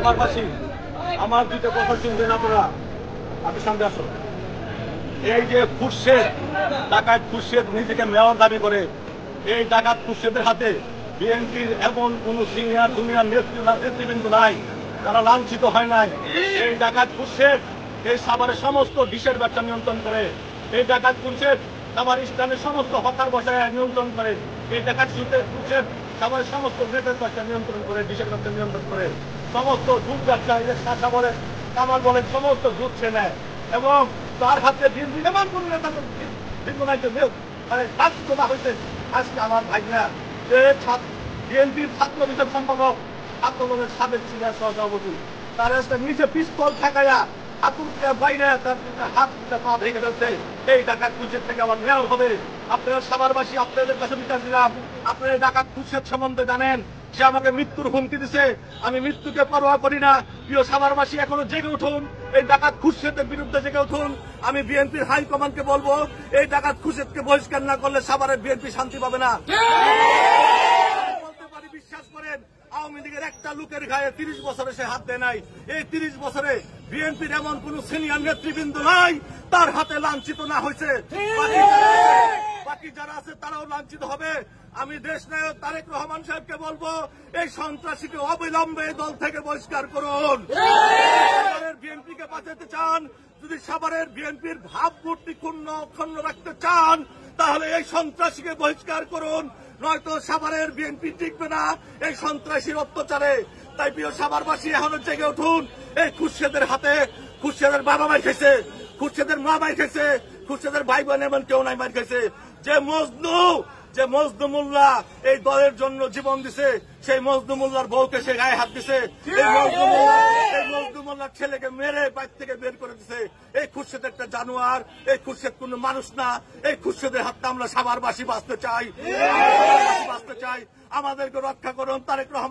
সাভারবাসী, আমার দুটো কথা শুনবেন আপনারা। আপনি সামনে আসো। এই যে খুরশেদ, ডাকাত খুরশেদ নিজেকে মেয়র দাবি করে, এই ডাকাত খুরশেদের হাতে বিএনপির এমন কোন সিনিয়র জুনিয়র নেতৃবৃন্দ নাই, তারা লাঞ্ছিত হয় নাই। এই ডাকাত খুরশেদ এই সাভারের সমস্ত ডিশের ব্যবসা নিয়ন্ত্রণ করে। এই ডাকাত খুরশেদ সাভার স্থানের সমস্ত হকার বসায় নিয়ন্ত্রণ করে। এই ডাকাত খুরশেদ সাভারের সমস্ত নেটের ব্যবসা নিয়ন্ত্রণ করে, ডিশের ব্যবসা নিয়ন্ত্রণ করে। সমস্ত দুধ ব্যবসা সাভারের কামাল বলেন সমস্ত দুধ সে নেয় এবং তার হাতে দিন দিন এমন কোন নেতা শাস্তি না হয়েছে। আজকে আমার ভাইরা যে বিএনপির ছাত্র বিষয়ক সম্পাদক, ছাত্রদলের সাবেক সিনিয়র সহসভাপতি, তার একটা নিচে পিস্তল ঠেকাইয়া হাতুরটা বাইরে তার হাতটা পা ভেঙে ফেলছে। এই ডাকাত খুরশেদ থেকে আমার মেয়র হবে। আপনারা সাভারবাসী, আপনাদের কাছে বিচার দিলাম। আপনারা ডাকাত খুরশেদ সম্বন্ধে জানেন, সে আমাকে মৃত্যুর হুমকি দিছে। আমি মৃত্যুকে পরোয়া করি না। প্রিয় সাভারবাসী, এখনো জেগে উঠুন, এই ডাকাত খুরশেদের বিরুদ্ধে জেগে উঠুন। আমি বিএনপির হাইকমান্ডকে বলবো, এই ডাকাত খুরশেদকে বহিষ্কার না করলে সাভারের বিএনপি শান্তি পাবে না। বলতে পারি, বিশ্বাস করেন, আওয়ামী লীগের একটা লোকের গায়ে 30 বছরে সে হাত দেয় নাই। এই 30 বছরে বিএনপির এমন কোন সিনিয়র নেতৃবৃন্দ নাই তার হাতে লাঞ্ছিত না হয়েছে। বাকি যারা আছে তারাও লাঞ্ছিত হবে। আমি দেশ নায়ক তারেক রহমান সাহেবকে বলবো, এই সন্ত্রাসীকে অবিলম্বে দল থেকে বহিষ্কার করুন। সাভারের বিএনপিকে বাঁচাতে চান, যদি সাভারের বিএনপির ভাবমূর্তি ক্ষুণ্ণ রাখতে চান, তাহলে এই সন্ত্রাসীকে বহিষ্কার করুন, নয়তো সাভারের বিএনপি টিকবে না এই সন্ত্রাসীর অত্যাচারে। তাই প্রিয় সাভারবাসী, এখনো জেগে উঠুন। এই খুরশেদের হাতে, খুরশেদের বাবা মার খেয়েছে, খুরশেদের মা মার খেয়েছে, খুরশেদের ভাই বোন এমন কেউ নাই মার খেয়েছে। যে মজনু মোল্লা এই দলের জন্য জীবন দিছে, সেই মজনু মোল্লার বউকে সে গায়ে হাত দিছে। এই মজনু মোল্লার ছেলেকে মেরে বাইর থেকে বের করে দিছে। এই খুরশেদ একটা জানোয়ার, এই খুরশেদ কোন মানুষ না। এই খুরশেদের হাতে আমরা সাভারবাসী বাঁচতে চাই, আমাদেরকে রক্ষা করুন। তারেক রহমান